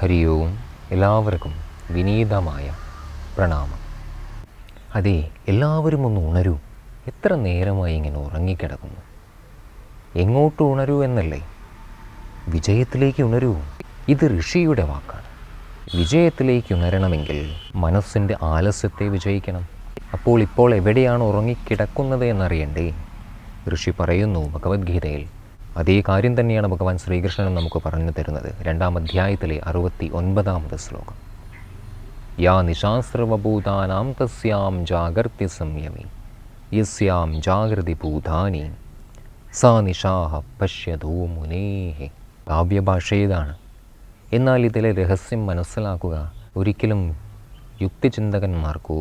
ഹരി ഓം. എല്ലാവർക്കും വിനീതമായ പ്രണാമം. അതെ, എല്ലാവരും ഒന്ന് ഉണരൂ. എത്ര നേരമായി ഇങ്ങനെ ഉറങ്ങിക്കിടക്കുന്നു? എങ്ങോട്ട് ഉണരൂ എന്നല്ലേ? വിജയത്തിലേക്ക് ഉണരൂ. ഇത് ഋഷിയുടെ വാക്കാണ്. വിജയത്തിലേക്ക് ഉണരണമെങ്കിൽ മനസ്സിൻ്റെ ആലസ്യത്തെ വിജയിക്കണം. അപ്പോൾ ഇപ്പോൾ എവിടെയാണ് ഉറങ്ങിക്കിടക്കുന്നത് എന്നറിയണ്ടേ? ഋഷി പറയുന്നു ഭഗവത്ഗീതയിൽ. അതേ കാര്യം തന്നെയാണ് ഭഗവാൻ ശ്രീകൃഷ്ണനും നമുക്ക് പറഞ്ഞു തരുന്നത്. 2-ാം അധ്യായത്തിലെ 69-ാമത് ശ്ലോകം. യാ നിശാസ്രവഭൂതാനാം തസ്യാം ജാഗർത്തി സംയമി യസ്യാം ജാഗ്രതി ഭൂതാനി സാ നിശാഹ പശ്യതോ മുനേഹേ. കാവ്യഭാഷ ഇതാണ്. എന്നാൽ ഇതിലെ രഹസ്യം മനസ്സിലാക്കുക ഒരിക്കലും യുക്തിചിന്തകന്മാർക്കോ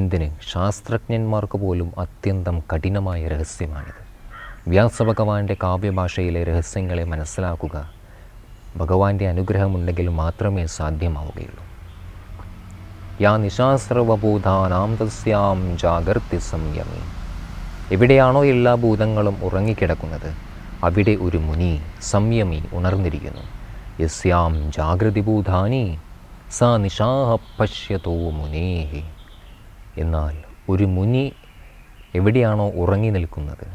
എന്തിന് ശാസ്ത്രജ്ഞന്മാർക്ക് പോലും അത്യന്തം കഠിനമായ രഹസ്യമാണിത്. വ്യാസഭഗവാന്റെ കാവ്യഭാഷയിലെ രഹസ്യങ്ങളെ മനസ്സിലാക്കുക ഭഗവാന്റെ അനുഗ്രഹമുണ്ടെങ്കിൽ മാത്രമേ സാധ്യമാവുകയുള്ളൂ. യാ നിശാസ്രവഭൂതാനാം തസ്യാം ജാഗർത്തി സംയമി. എവിടെയാണോ എല്ലാ ഭൂതങ്ങളും ഉറങ്ങിക്കിടക്കുന്നത് അവിടെ ഒരു മുനി സംയമി ഉണർന്നിരിക്കുന്നു. യസ്യാം ജാഗ്രതി ഭൂതാനി സാ നിശാഹ പശ്യതോ മുനേഹേ. എന്നാൽ ഒരു മുനി എവിടെയാണോ ഉറങ്ങി നിൽക്കുന്നത്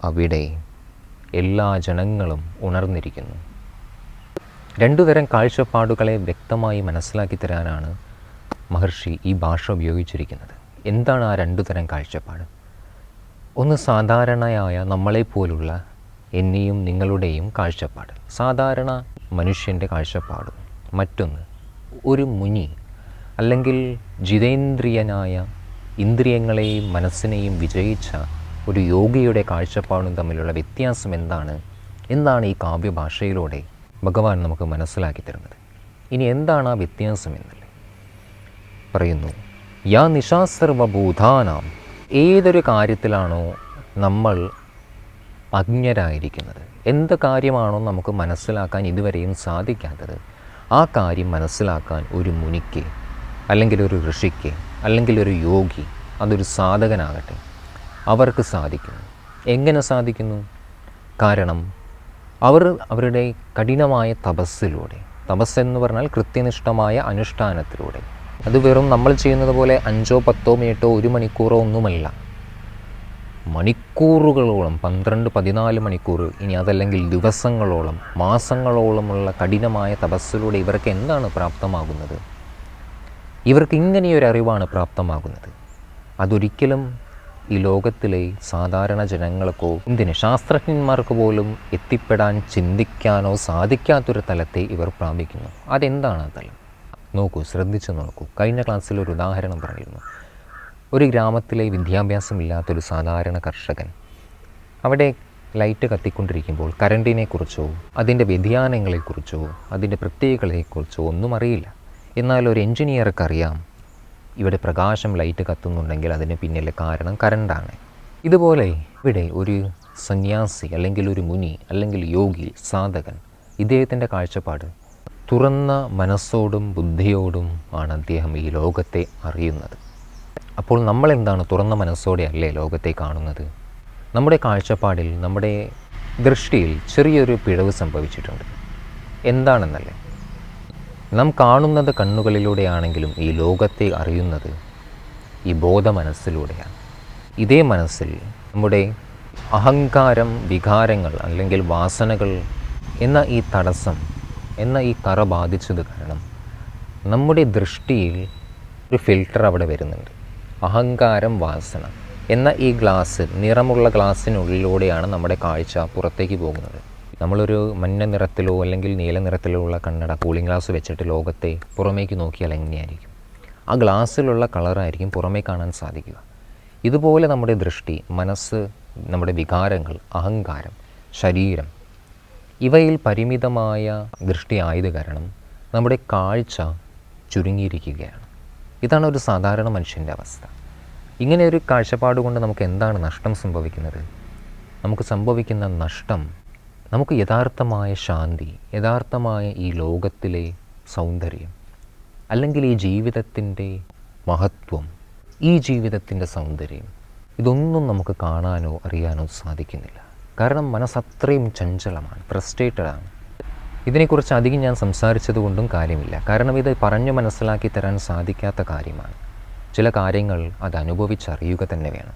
അവിടെ എല്ലാ ജനങ്ങളും ഉണർന്നിരിക്കുന്നു. രണ്ടു തരം കാഴ്ചപ്പാടുകളെ വ്യക്തമായി മനസ്സിലാക്കി തരാനാണ് മഹർഷി ഈ ഭാഷ ഉപയോഗിച്ചിരിക്കുന്നത്. എന്താണ് ആ രണ്ടു തരം കാഴ്ചപ്പാട്? ഒന്ന് സാധാരണയായ നമ്മളെപ്പോലുള്ള എന്നെയും നിങ്ങളുടെയും കാഴ്ചപ്പാട്, സാധാരണ മനുഷ്യൻ്റെ കാഴ്ചപ്പാട്. മറ്റൊന്ന് ഒരു മുനി അല്ലെങ്കിൽ ജിതേന്ദ്രിയനായ ഇന്ദ്രിയങ്ങളെയും മനസ്സിനെയും വിജയിച്ച ഒരു യോഗിയുടെ കാഴ്ചപ്പാടും തമ്മിലുള്ള വ്യത്യാസം എന്താണ് ഈ കാവ്യഭാഷയിലൂടെ ഭഗവാൻ നമുക്ക് മനസ്സിലാക്കി തരുന്നത്. ഇനി എന്താണ് ആ വ്യത്യാസം എന്നല്ലേ പറയുന്നു. യാ നിശാസർവഭൂതാനാം. ഏതൊരു കാര്യത്തിലാണോ നമ്മൾ അജ്ഞരായിരിക്കുന്നത്, എന്ത് കാര്യമാണോ നമുക്ക് മനസ്സിലാക്കാൻ ഇതുവരെയും സാധിക്കാത്തത്, ആ കാര്യം മനസ്സിലാക്കാൻ ഒരു മുനിക്ക് അല്ലെങ്കിൽ ഒരു ഋഷിക്ക് അല്ലെങ്കിൽ ഒരു യോഗി, അതൊരു സാധകനാകട്ടെ, അവർക്ക് സാധിക്കുന്നു. എങ്ങനെ സാധിക്കുന്നു? കാരണം അവർ അവരുടെ കഠിനമായ തപസ്സിലൂടെ, തപസ്സെന്ന് പറഞ്ഞാൽ കൃത്യനിഷ്ഠമായ അനുഷ്ഠാനത്തിലൂടെ, അത് വെറും നമ്മൾ ചെയ്യുന്നത് പോലെ 5-10 മിനിറ്റോ 1 മണിക്കൂറോ ഒന്നുമല്ല, മണിക്കൂറുകളോളം, 12-14 മണിക്കൂർ, ഇനി അതല്ലെങ്കിൽ ദിവസങ്ങളോളം, മാസങ്ങളോളമുള്ള കഠിനമായ തപസ്സിലൂടെ ഇവർക്ക് എന്താണ് പ്രാപ്തമാകുന്നത്? ഇവർക്ക് ഇങ്ങനെയൊരു അറിവാണ് പ്രാപ്തമാകുന്നത്. അതൊരിക്കലും ഈ ലോകത്തിലെ സാധാരണ ജനങ്ങൾക്കോ എന്തിന് ശാസ്ത്രജ്ഞന്മാർക്ക് പോലും എത്തിപ്പെടാൻ ചിന്തിക്കാനോ സാധിക്കാത്തൊരു തലത്തെ ഇവർ പ്രാപിക്കുന്നു. അതെന്താണ് ആ തലം? നോക്കൂ, ശ്രദ്ധിച്ചു നോക്കൂ. കഴിഞ്ഞ ക്ലാസ്സിൽ ഒരു ഉദാഹരണം പറഞ്ഞിരുന്നു. ഒരു ഗ്രാമത്തിലെ വിദ്യാഭ്യാസമില്ലാത്തൊരു സാധാരണ കർഷകൻ അവിടെ ലൈറ്റ് കത്തിക്കൊണ്ടിരിക്കുമ്പോൾ കറണ്ടിനെക്കുറിച്ചോ അതിൻ്റെ വ്യതിയാനങ്ങളെക്കുറിച്ചോ അതിൻ്റെ പ്രത്യേകതകളെക്കുറിച്ചോ ഒന്നും അറിയില്ല. എന്നാൽ ഒരു എൻജിനീയർക്കറിയാം ഇവിടെ പ്രകാശം ലൈറ്റ് കത്തുന്നുണ്ടെങ്കിൽ അതിന് പിന്നിലെ കാരണം കറണ്ടാണ്. ഇതുപോലെ ഇവിടെ ഒരു സന്യാസി അല്ലെങ്കിൽ ഒരു മുനി അല്ലെങ്കിൽ യോഗി, സാധകൻ, ഇദ്ദേഹത്തിൻ്റെ കാഴ്ചപ്പാട് തുറന്ന മനസ്സോടും ബുദ്ധിയോടും ആണ് അദ്ദേഹം ഈ ലോകത്തെ അറിയുന്നത്. അപ്പോൾ നമ്മളെന്താണ് തുറന്ന മനസ്സോടെ അല്ലേ ലോകത്തെ കാണുന്നത്? നമ്മുടെ കാഴ്ചപ്പാടിൽ, നമ്മുടെ ദൃഷ്ടിയിൽ ചെറിയൊരു പിഴവ് സംഭവിച്ചിട്ടുണ്ട്. എന്താണെന്നല്ലേ? നാം കാണുന്നത് കണ്ണുകളിലൂടെയാണെങ്കിലും ഈ ലോകത്തെ അറിയുന്നത് ഈ ബോധ മനസ്സിലൂടെയാണ്. ഇതേ മനസ്സിൽ നമ്മുടെ അഹങ്കാരം, വികാരങ്ങൾ അല്ലെങ്കിൽ വാസനകൾ എന്ന ഈ തടസ്സം, എന്ന ഈ കറ ബാധിച്ചത് കാരണം നമ്മുടെ ദൃഷ്ടിയിൽ ഒരു ഫിൽട്ടർ അവിടെ വരുന്നുണ്ട്. അഹങ്കാരം, വാസന എന്ന ഈ ഗ്ലാസ്, നിറമുള്ള ഗ്ലാസ്സിനുള്ളിലൂടെയാണ് നമ്മുടെ കാഴ്ച പുറത്തേക്ക് പോകുന്നത്. നമ്മളൊരു മഞ്ഞ നിറത്തിലോ അല്ലെങ്കിൽ നീല നിറത്തിലോ ഉള്ള കണ്ണട, കൂളിംഗ് ഗ്ലാസ് വെച്ചിട്ട് ലോകത്തെ പുറമേക്ക് നോക്കിയാൽ എങ്ങനെയായിരിക്കും? ആ ഗ്ലാസ്സിലുള്ള കളറായിരിക്കും പുറമേ കാണാൻ സാധിക്കുക. ഇതുപോലെ നമ്മുടെ ദൃഷ്ടി, മനസ്സ്, നമ്മുടെ വികാരങ്ങൾ, അഹങ്കാരം, ശരീരം, ഇവയിൽ പരിമിതമായ ദൃഷ്ടി ആയത് കാരണം നമ്മുടെ കാഴ്ച ചുരുങ്ങിയിരിക്കുകയാണ്. ഇതാണ് ഒരു സാധാരണ മനുഷ്യൻ്റെ അവസ്ഥ. ഇങ്ങനെ ഒരു കാഴ്ചപ്പാട് കൊണ്ട് നമുക്ക് എന്താണ് നഷ്ടം സംഭവിക്കുന്നത്? നമുക്ക് സംഭവിക്കുന്ന നഷ്ടം, നമുക്ക് യഥാർത്ഥമായ ശാന്തി, യഥാർത്ഥമായ ഈ ലോകത്തിലെ സൗന്ദര്യം, അല്ലെങ്കിൽ ഈ ജീവിതത്തിൻ്റെ മഹത്വം, ഈ ജീവിതത്തിൻ്റെ സൗന്ദര്യം, ഇതൊന്നും നമുക്ക് കാണാനോ അറിയാനോ സാധിക്കുന്നില്ല. കാരണം മനസ്സത്രയും ചഞ്ചലമാണ്, ഫ്രസ്ട്രേറ്റഡാണ്. ഇതിനെക്കുറിച്ച് അധികം ഞാൻ സംസാരിച്ചത് കൊണ്ടും കാര്യമില്ല. കാരണം ഇത് പറഞ്ഞു മനസ്സിലാക്കി തരാൻ സാധിക്കാത്ത കാര്യമാണ്. ചില കാര്യങ്ങൾ അത് അനുഭവിച്ചറിയുക തന്നെ വേണം.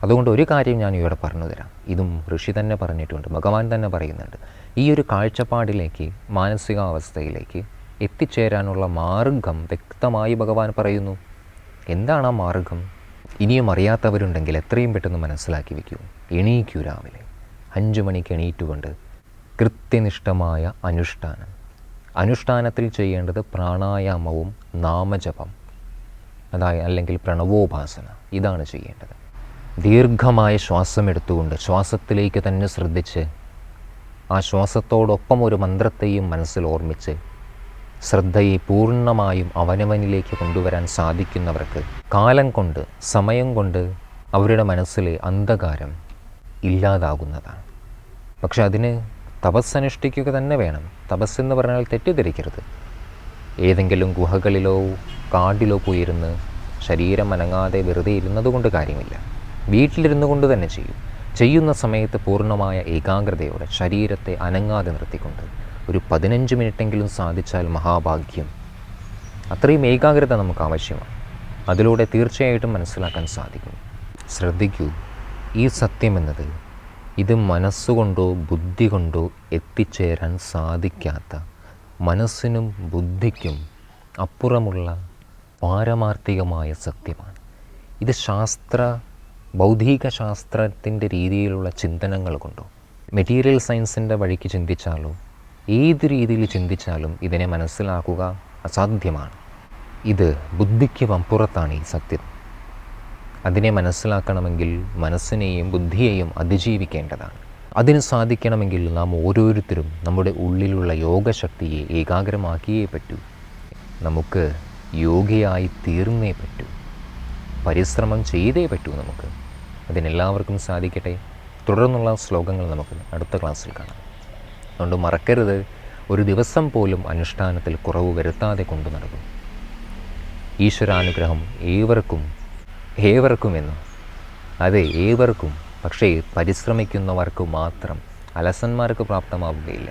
അതുകൊണ്ട് ഒരു കാര്യം ഞാൻ ഇവിടെ പറഞ്ഞു തരാം. ഇതും ഋഷി തന്നെ പറഞ്ഞിട്ടുണ്ട്, ഭഗവാൻ തന്നെ പറയുന്നുണ്ട്. ഈ ഒരു കാഴ്ചപ്പാടിലേക്ക്, മാനസികാവസ്ഥയിലേക്ക് എത്തിച്ചേരാനുള്ള മാർഗം വ്യക്തമായി ഭഗവാൻ പറയുന്നു. എന്താണ് ആ മാർഗം? ഇനിയും അറിയാത്തവരുണ്ടെങ്കിൽ എത്രയും പെട്ടെന്ന് മനസ്സിലാക്കി വയ്ക്കൂ. എണീക്കൂ, രാവിലെ 5 മണിക്ക് എണീറ്റുകൊണ്ട് കൃത്യനിഷ്ഠമായ അനുഷ്ഠാനത്തിൽ ചെയ്യേണ്ടത് പ്രാണായാമവും നാമജപം, അല്ലെങ്കിൽ പ്രണവോപാസന. ഇതാണ് ചെയ്യേണ്ടത്. ദീർഘമായ ശ്വാസം എടുത്തുകൊണ്ട് ശ്വാസത്തിലേക്ക് തന്നെ ശ്രദ്ധിച്ച് ആ ശ്വാസത്തോടൊപ്പം ഒരു മന്ത്രത്തെയും മനസ്സിൽ ഓർമ്മിച്ച് ശ്രദ്ധയെ പൂർണ്ണമായും അവനവനിലേക്ക് കൊണ്ടുവരാൻ സാധിക്കുന്നവർക്ക് കാലം കൊണ്ട്, സമയം കൊണ്ട് അവരുടെ മനസ്സിലെ അന്ധകാരം ഇല്ലാതാകുന്നതാണ്. പക്ഷെ അതിന് തപസ്സനുഷ്ഠിക്കുക തന്നെ വേണം. തപസ്സെന്ന് പറഞ്ഞാൽ തെറ്റിദ്ധരിക്കരുത്. ഏതെങ്കിലും ഗുഹകളിലോ കാട്ടിലോ പോയിരുന്ന് ശരീരം അനങ്ങാതെ വെറുതെ ഇരുന്നത് കൊണ്ട് കാര്യമില്ല. വീട്ടിലിരുന്നു കൊണ്ട് തന്നെ ചെയ്യുന്ന സമയത്ത് പൂർണ്ണമായ ഏകാഗ്രതയോടെ ശരീരത്തെ അനങ്ങാതെ നിർത്തിക്കൊണ്ട് ഒരു 15 മിനിറ്റെങ്കിലും സാധിച്ചാൽ മഹാഭാഗ്യം. അത്രയും ഏകാഗ്രത നമുക്ക് ആവശ്യമാണ്. അതിലൂടെ തീർച്ചയായിട്ടും മനസ്സിലാക്കാൻ സാധിക്കും. ശ്രദ്ധിക്കൂ, ഈ സത്യമെന്നത് ഇത് മനസ്സുകൊണ്ടോ ബുദ്ധി കൊണ്ടോ എത്തിച്ചേരാൻ സാധിക്കാത്ത, മനസ്സിനും ബുദ്ധിക്കും അപ്പുറമുള്ള പാരമാർത്ഥികമായ സത്യമാണ്. ഇത് ഭൗതിക ശാസ്ത്രത്തിൻ്റെ രീതിയിലുള്ള ചിന്തനങ്ങൾ കൊണ്ടോ മെറ്റീരിയൽ സയൻസിൻ്റെ വഴിക്ക് ചിന്തിച്ചാലോ ഏത് രീതിയിൽ ചിന്തിച്ചാലും ഇതിനെ മനസ്സിലാക്കുക അസാധ്യമാണ്. ഇത് ബുദ്ധിക്ക് അപ്പുറത്താണ് ഈ സത്യം. അതിനെ മനസ്സിലാക്കണമെങ്കിൽ മനസ്സിനെയും ബുദ്ധിയെയും അതിജീവിക്കേണ്ടതാണ്. അതിന് സാധിക്കണമെങ്കിൽ നാം ഓരോരുത്തരും നമ്മുടെ ഉള്ളിലുള്ള യോഗശക്തിയെ ഏകാഗ്രമാക്കിയേ പറ്റൂ. നമുക്ക് യോഗയായി തീർന്നേ പറ്റൂ. പരിശ്രമം ചെയ്തേ പറ്റൂ നമുക്ക്. അതിനെല്ലാവർക്കും സാധിക്കട്ടെ. തുടർന്നുള്ള ശ്ലോകങ്ങൾ നമുക്ക് അടുത്ത ക്ലാസ്സിൽ കാണാം. അതുകൊണ്ട് മറക്കരുത്, ഒരു ദിവസം പോലും അനുഷ്ഠാനത്തിൽ കുറവ് വരുത്താതെ കൊണ്ടു നടക്കും. ഈശ്വരാനുഗ്രഹം ഏവർക്കുമെന്ന്. അതെ, ഏവർക്കും. പക്ഷേ പരിശ്രമിക്കുന്നവർക്ക് മാത്രം, അലസന്മാർക്ക് പ്രാപ്തമാവുകയില്ല.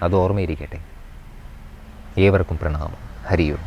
അത് ഓർമ്മയിരിക്കട്ടെ. ഏവർക്കും പ്രണാമം. ഹരി ഓം.